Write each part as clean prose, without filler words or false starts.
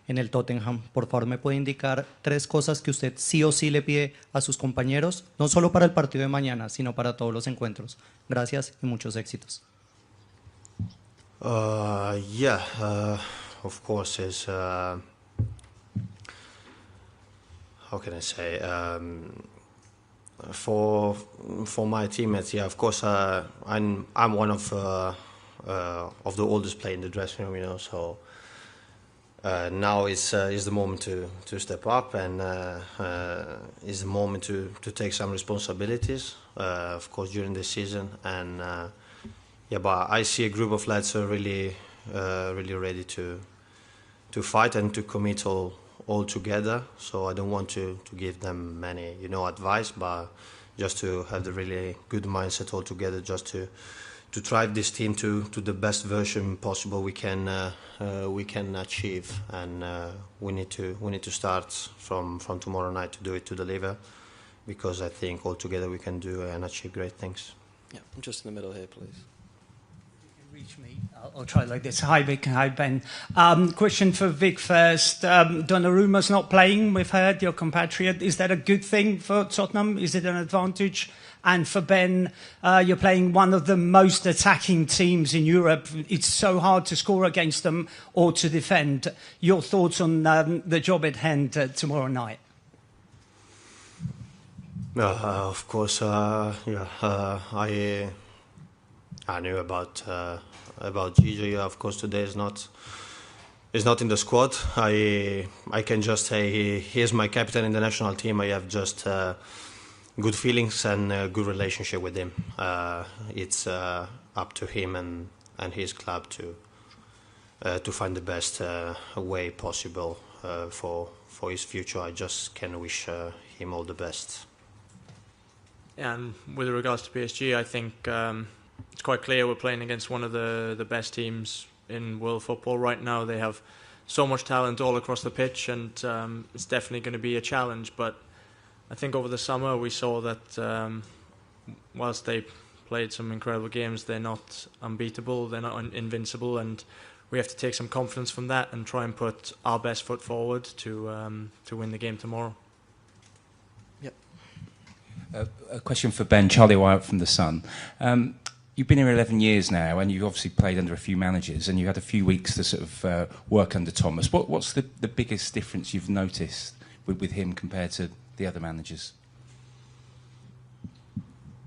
en el Tottenham. Por favor, ¿me puede indicar 3 cosas que usted sí o sí le pide a sus compañeros, no solo para el partido de mañana, sino para todos los encuentros? Gracias y muchos éxitos. Of course, is how can I say, for my teammates, yeah, of course, I'm one of the oldest players in the dressing room, you know. So now is the moment to step up, and is the moment to take some responsibilities, of course, during the season. And but I see a group of lads who are really ready to fight and to commit all together. So I don't want to give them many, advice, but just to have the really good mindset all together, just to drive this team to the best version possible we can achieve. And we need to start from tomorrow night to deliver, because I think all together we can do and achieve great things. Yeah, I'm just in the middle here, please. Reach me. I'll try like this. Hi, Vic. Hi, Ben. Question for Vic first. Donnarumma's not playing. We've heard your compatriot. Is that a good thing for Tottenham? Is it an advantage? And for Ben, you're playing one of the most attacking teams in Europe. It's so hard to score against them or to defend. Your thoughts on the job at hand tomorrow night? Of course, I knew about Gigi. Of course, today is not in the squad. I can just say he is my captain in the national team. I have just good feelings and a good relationship with him. It's up to him and his club to find the best way possible for his future. I just can wish him all the best. And with regards to PSG, I think it's quite clear we're playing against one of the best teams in world football right now. They have so much talent all across the pitch, and it's definitely going to be a challenge. But I think over the summer we saw that whilst they played some incredible games, they're not unbeatable, they're not invincible, and we have to take some confidence from that and try and put our best foot forward to win the game tomorrow. A question for Ben. Charlie Wyatt from The Sun. You've been here 11 years now, and you've obviously played under a few managers, and you had a few weeks to sort of work under Thomas. What's the biggest difference you've noticed with him compared to the other managers?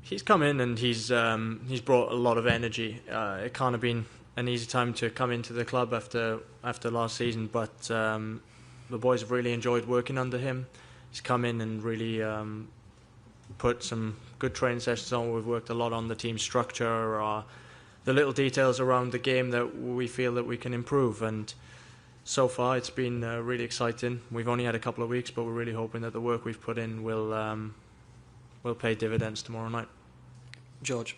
He's come in and he's brought a lot of energy. It can't have been an easy time to come into the club after last season, but the boys have really enjoyed working under him. He's come in and really put some good training sessions on. We've worked a lot on the team structure, the little details around the game that we feel that we can improve, and so far it's been really exciting. We've only had a couple of weeks, but we're really hoping that the work we've put in will pay dividends tomorrow night. George.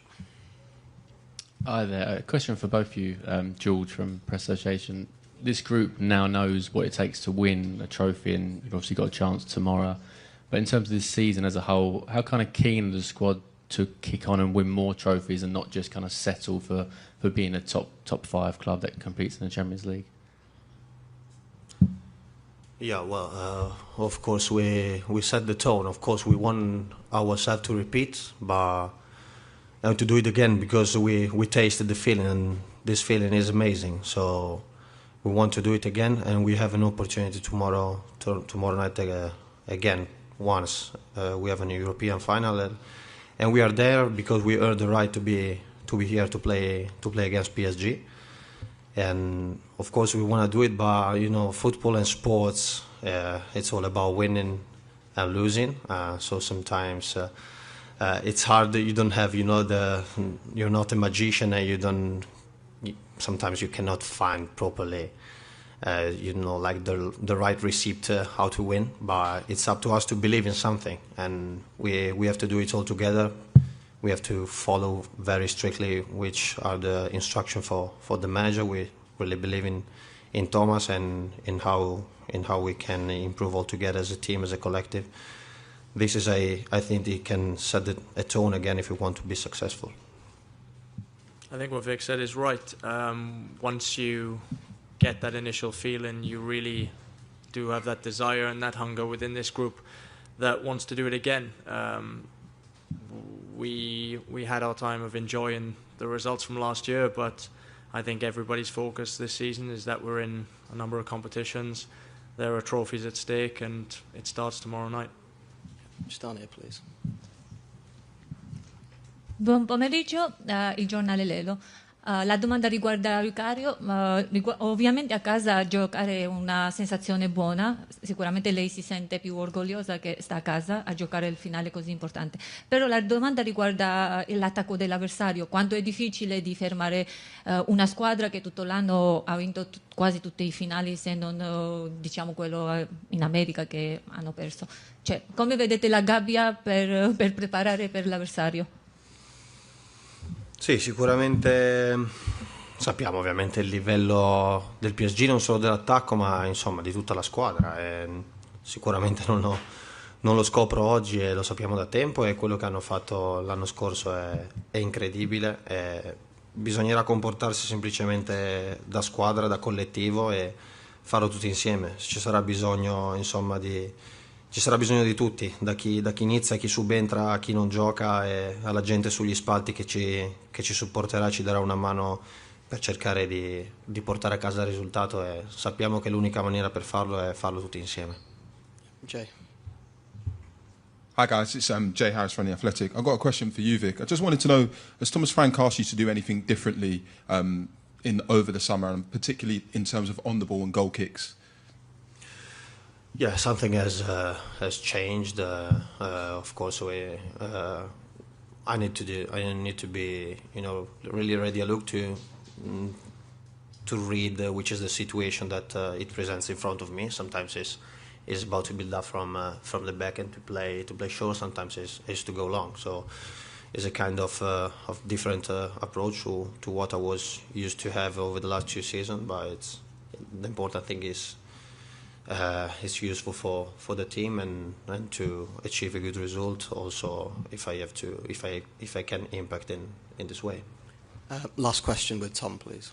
Hi there. A question for both of you. George from Press Association. This group now knows what it takes to win a trophy, and you've obviously got a chance tomorrow. But in terms of this season as a whole, how kind of keen is the squad to kick on and win more trophies and not just kind of settle for being a top 5 club that competes in the Champions League? Yeah, well, of course we set the tone. Of course we want ourselves to repeat, but to do it again, because we tasted the feeling, and this feeling is amazing. So we want to do it again, and we have an opportunity tomorrow night again. Once we have a European final, and we are there because we earned the right to be here to play against PSG. And of course we want to do it, but football and sports, it's all about winning and losing. So sometimes it's hard. You don't have, you're not a magician, and sometimes you cannot find properly like the right receipt how to win, but it's up to us to believe in something, and we have to do it all together. We have to follow very strictly which are the instructions for the manager. We really believe in Thomas and in how we can improve all together as a team, as a collective. This is I think it can set a tone again if we want to be successful. I think what Vic said is right. Once you get that initial feeling, you really do have that desire and that hunger within this group that wants to do it again. We had our time of enjoying the results from last year, but I think everybody's focus this season is that we're in a number of competitions. There are trophies at stake, and it starts tomorrow night. Just down here, please. Buon pomeriggio, il giornale Lelo. La domanda riguarda Vicario. Ovviamente a casa giocare è una sensazione buona, sicuramente lei si sente più orgogliosa che sta a casa a giocare il finale così importante. Però la domanda riguarda l'attacco dell'avversario, quanto è difficile di fermare una squadra che tutto l'anno ha vinto quasi tutti i finali, se non diciamo quello in America che hanno perso. Cioè, come vedete la gabbia per preparare per l'avversario? Sì, sicuramente sappiamo ovviamente il livello del PSG, non solo dell'attacco, ma insomma di tutta la squadra. Sicuramente non lo scopro oggi e lo sappiamo da tempo, e quello che hanno fatto l'anno scorso è incredibile. Bisognerà comportarsi semplicemente da squadra, da collettivo, e farlo tutti insieme. Ci sarà bisogno, insomma, ci sarà bisogno di tutti, da chi inizia, chi subentra, chi non gioca, e alla gente sugli spalti che ci supporterà, ci darà una mano per cercare di portare a casa il risultato, e sappiamo che l'unica maniera per farlo è farlo tutti insieme. Jay. Hi guys, it's Jay Harris from The Athletic. I've got a question for you, Vic. I just wanted to know, has Thomas Frank asked you to do anything differently over the summer, and particularly in terms of on the ball and goal kicks? Yeah, something has changed. Of course, I need to be, really ready. I look to read which is the situation that it presents in front of me. Sometimes it's about to build up from the back and to play short. Sometimes it's to go long. So it's a kind of different approach to what I was used to have over the last 2 seasons. But the important thing is. It's useful for the team and to achieve a good result. Also, if I can impact in this way. Last question with Tom, please.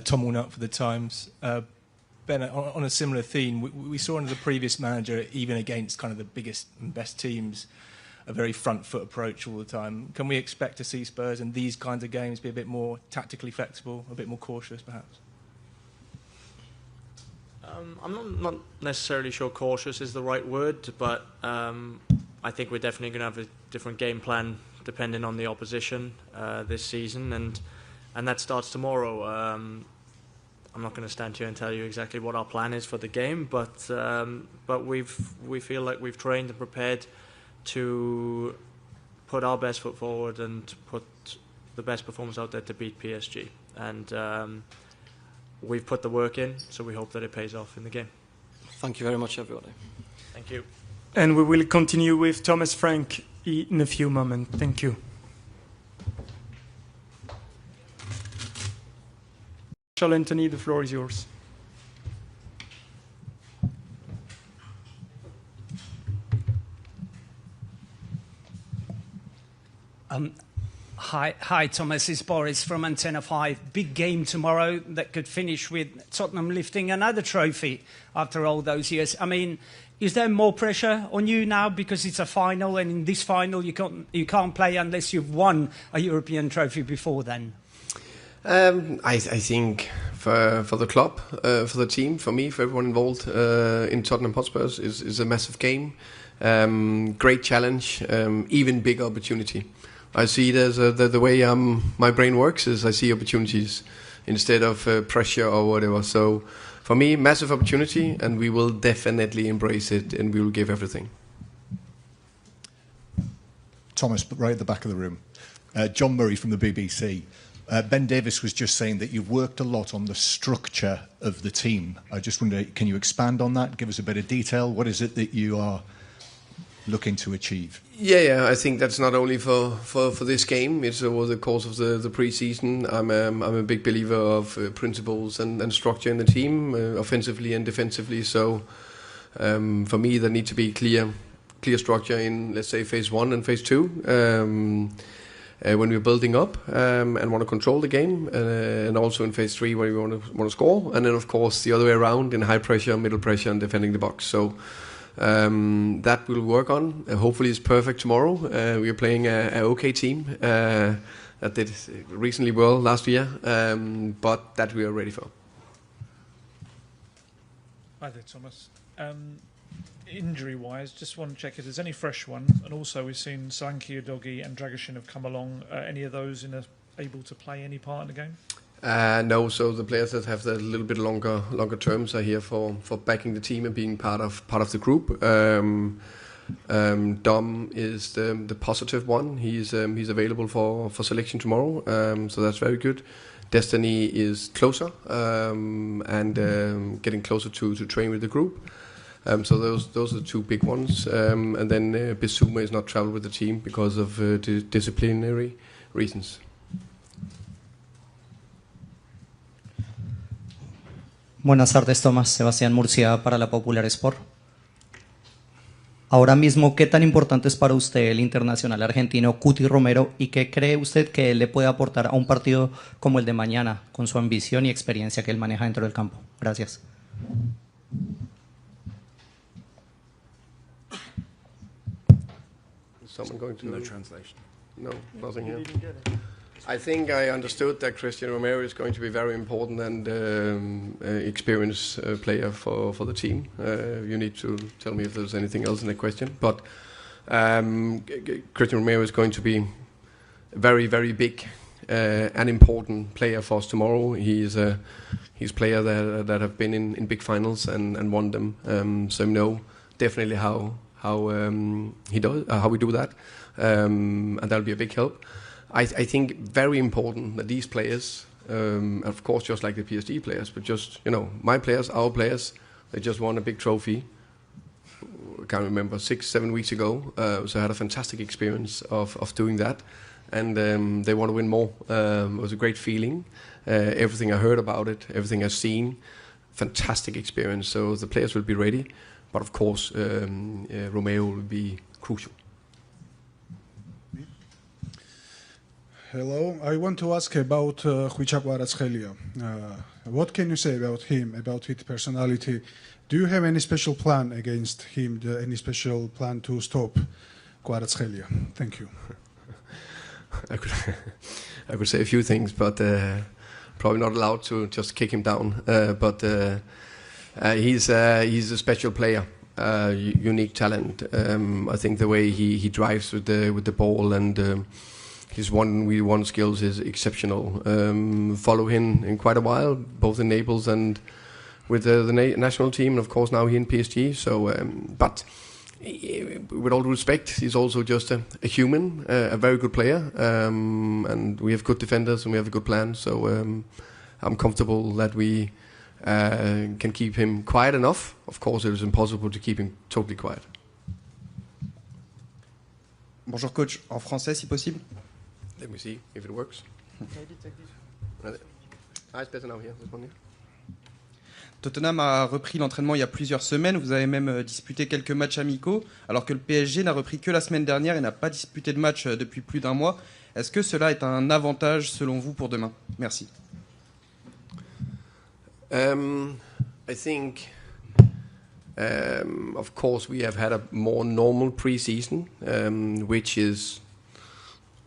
Tom Walnut for the Times. Ben, on a similar theme, we saw under the previous manager, even against kind of the biggest and best teams, a very front foot approach all the time. Can we expect to see Spurs in these kinds of games be a bit more tactically flexible, a bit more cautious, perhaps? I'm not necessarily sure cautious is the right word, but I think we're definitely going to have a different game plan depending on the opposition this season, and that starts tomorrow. I'm not going to stand here and tell you exactly what our plan is for the game, but we feel like we've trained and prepared to put our best foot forward and put the best performance out there to beat PSG, and we've put the work in, so we hope that it pays off in the game. Thank you very much, everybody. Thank you. And we will continue with Thomas Frank in a few moments. Thank you. Charles Anthony, the floor is yours. Hi, Thomas. It's Boris from Antenna 5. Big game tomorrow that could finish with Tottenham lifting another trophy after all those years. I mean, is there more pressure on you now because it's a final, and in this final you can't play unless you've won a European trophy before then? I think for the club, for the team, for me, for everyone involved in Tottenham Hotspur is a massive game. Great challenge, even bigger opportunity. I see it as the way my brain works is I see opportunities instead of pressure or whatever. So for me, massive opportunity, and we will definitely embrace it, and we will give everything. Thomas, right at the back of the room. John Murray from the BBC. Ben Davis was just saying that you've worked a lot on the structure of the team. I just wonder, can you expand on that? Give us a bit of detail. What is it that you are looking to achieve? Yeah. I think that's not only for this game. It's over the course of the pre-season. I'm a big believer of principles and structure in the team, offensively and defensively. So for me, there needs to be clear structure in, let's say, phase 1 and phase 2. when we're building up and want to control the game, and also in phase 3 where we want to score, and then of course the other way around in high pressure, middle pressure, and defending the box. So that we'll work on. Hopefully it's perfect tomorrow. We are playing a OK team that did reasonably well last year, but that we are ready for. Hi there, Thomas. Injury-wise, just want to check if there's any fresh ones, and also we've seen Solanke, Udogie and Dragusin have come along. Any of those able to play any part in the game? No, so the players that have the little bit longer terms are here for backing the team and being part of the group. Dom is the positive one. He's available for selection tomorrow, so that's very good. Destiny is closer and getting closer to train with the group. So those are the two big ones. And then Bissouma is not traveled with the team because of disciplinary reasons. Buenas tardes, Tomás. Sebastián Murcia para la Popular Sport. Ahora mismo, ¿qué tan importante es para usted el internacional argentino Cuti Romero y qué cree usted que él le puede aportar a un partido como el de mañana con su ambición y experiencia que él maneja dentro del campo? Gracias. Someone going to... No translation. No, nothing here. I think I understood that Christian Romero is going to be very important and experienced player for the team. You need to tell me if there's anything else in the question. But Christian Romero is going to be very, very big and important player for us tomorrow. He's a player that have been in big finals and won them. So know definitely how we do that, and that'll be a big help. I think very important that these players, of course, just like the PSG players, but just my players, our players, they just won a big trophy. I can't remember 6-7 weeks ago. So I had a fantastic experience of doing that, and they want to win more. It was a great feeling. Everything I heard about it, everything I've seen, fantastic experience. So the players will be ready, but of course, Romeo will be crucial. Hello, I want to ask about Khvicha Kvaratskhelia. What can you say about him, about his personality? Do you have any special plan against him, any special plan to stop Kvaratskhelia? Thank you. I could say a few things, but probably not allowed to just kick him down. But he's a special player, unique talent. I think the way he drives with the ball and his one-v-one skills is exceptional. Follow him in quite a while, both in Naples and with the national team, and of course now here in PSG. So, but with all due respect, he's also just a human, a very good player, and we have good defenders and we have a good plan. So I'm comfortable that we can keep him quiet enough. Of course, it is impossible to keep him totally quiet. Bonjour coach, en français si possible. Let me see if it works. It's better now here. This one here. Tottenham a repris l'entraînement il y a plusieurs semaines. Vous avez même disputé quelques matchs amicaux, alors que le PSG n'a repris que la semaine dernière et n'a pas disputé de match depuis plus d'un mois. Est-ce que cela est un avantage selon vous pour demain? Merci. I think, of course, we have had a more normal pre-season, which is,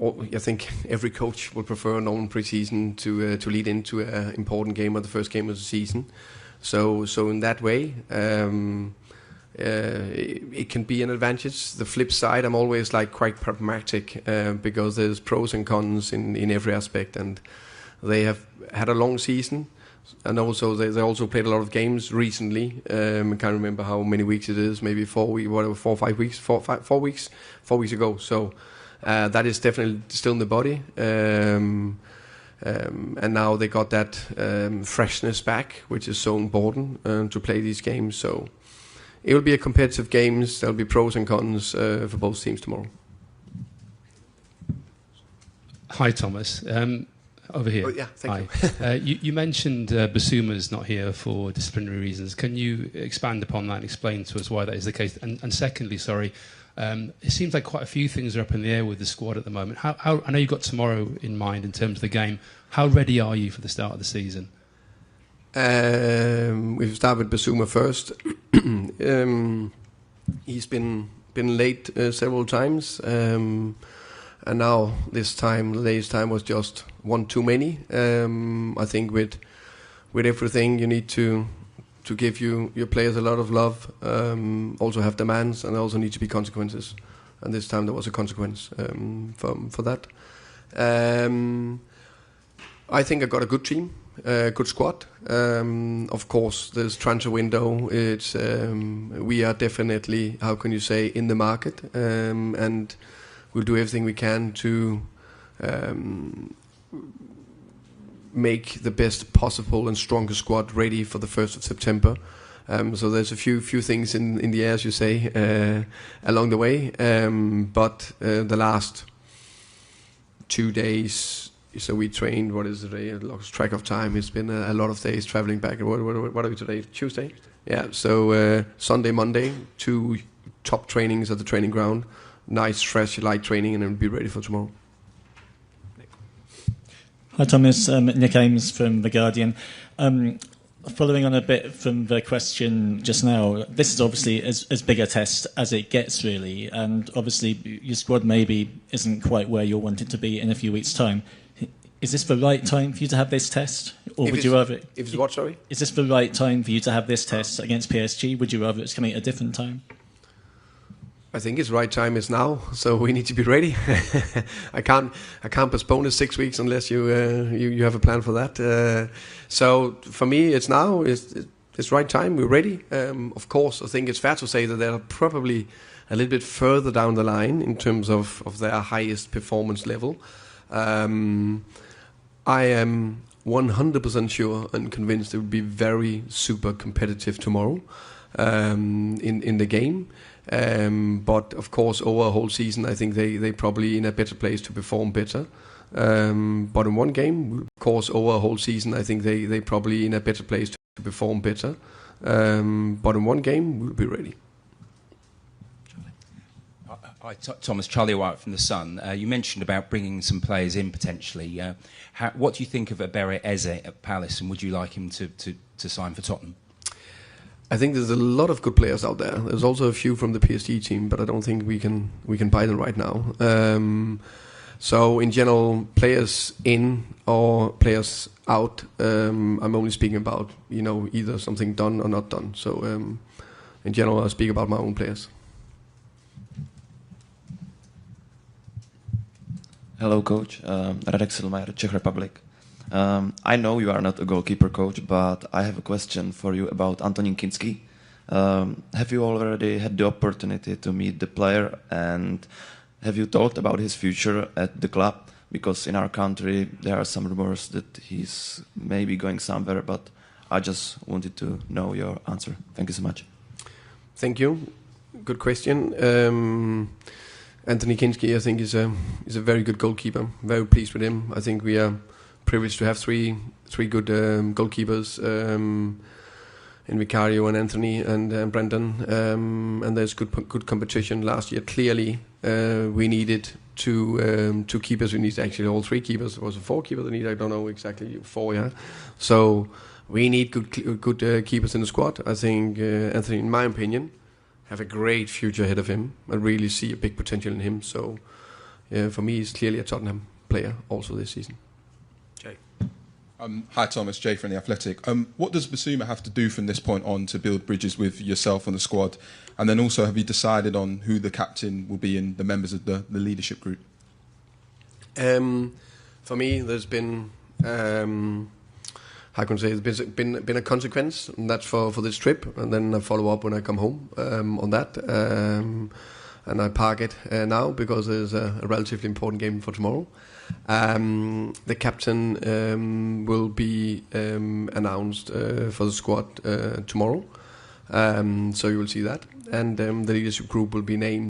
I think every coach would prefer a normal pre-season to lead into an important game or the first game of the season. So in that way, it can be an advantage. The flip side, I'm always quite pragmatic because there's pros and cons in every aspect, and they have had a long season. And also, they also played a lot of games recently. I can't remember how many weeks it is. Maybe 4 weeks ago. So that is definitely still in the body. And now they got that freshness back, which is so important to play these games. So it will be a competitive games. There'll be pros and cons for both teams tomorrow. Hi, Thomas. Over here. Oh, yeah, thank you. You mentioned Bissouma's not here for disciplinary reasons. Can you expand upon that and explain to us why that is the case? And secondly, sorry, It seems like quite a few things are up in the air with the squad at the moment. How I know you've got tomorrow in mind in terms of the game. How ready are you for the start of the season? We've started with Basuma first. He's been late several times, and now this time, the latest time was just one too many. I think with everything, you need to give your players a lot of love. Also have demands, and there also need to be consequences. And this time there was a consequence for that. I think I got a good team. Good squad. Of course, there's transfer window. It's we are definitely, how can you say, in the market, and we'll do everything we can to make the best possible and strongest squad ready for the 1st of September. So there's a few things in the air, as you say, along the way. But the last 2 days. So we trained, what is today? I lost track of time. It's been a lot of days traveling back. What are we today? Tuesday? Yeah, so Sunday, Monday, 2 top trainings at the training ground. Nice, fresh, light training, and then we'll be ready for tomorrow. Hi Thomas, Nick Ames from The Guardian. Following on a bit from the question just now, this is obviously as big a test as it gets, really, and obviously your squad maybe isn't quite where you'll want it to be in a few weeks' time. Is this the right time for you to have this test, or would you rather? If it's what, sorry? Is this the right time for you to have this test against PSG? Would you rather it's coming at a different time? I think it's right time is now, so we need to be ready. I can't postpone it 6 weeks unless you have a plan for that. So for me, it's now. It's right time. We're ready. Of course, I think it's fair to say that they're probably a little bit further down the line in terms of their highest performance level. I am 100% sure and convinced it will be very super competitive tomorrow in the game. But of course, over a whole season, I think they probably in a better place to perform better. But in one game, of course, over a whole season, I think they probably in a better place to perform better. But in one game, we'll be ready. Hi, Thomas. Charlie White from The Sun. You mentioned about bringing some players in potentially. What do you think of Ebere Eze at Palace, and would you like him to sign for Tottenham? I think there's a lot of good players out there. There's also a few from the PSG team, but I don't think we can buy them right now. So in general, players in or players out, I'm only speaking about either something done or not done. So in general, I speak about my own players. Hello, coach. Radek Silmajer, Czech Republic. I know you are not a goalkeeper coach, but I have a question for you about Antonín Kinský. Have you already had the opportunity to meet the player, and have you thought about his future at the club? Because in our country there are some rumors that he's maybe going somewhere, but I just wanted to know your answer. Thank you so much. Thank you. Good question. Antonín Kinský, I think, is a very good goalkeeper. Very pleased with him. I think we are privileged to have three good goalkeepers in Vicario and Anthony and Brendan, and there's good competition. Last year, clearly, we needed two keepers. We needed actually all 3 keepers. It was a 4 keeper. They need, I don't know exactly, 4. Yeah, so we need good keepers in the squad. I think Anthony, in my opinion, have a great future ahead of him. I really see a big potential in him. So for me, he's clearly a Tottenham player also this season. Jay. Hi Thomas, Jay from The Athletic. What does Basuma have to do from this point on to build bridges with yourself and the squad? And then also, have you decided on who the captain will be and the members of the leadership group? For me, there's been how can I say, there's been a consequence, and that's for this trip, and then I follow up when I come home on that, and I park it now because there's a relatively important game for tomorrow. The captain will be announced for the squad tomorrow, so you will see that, and the leadership group will be named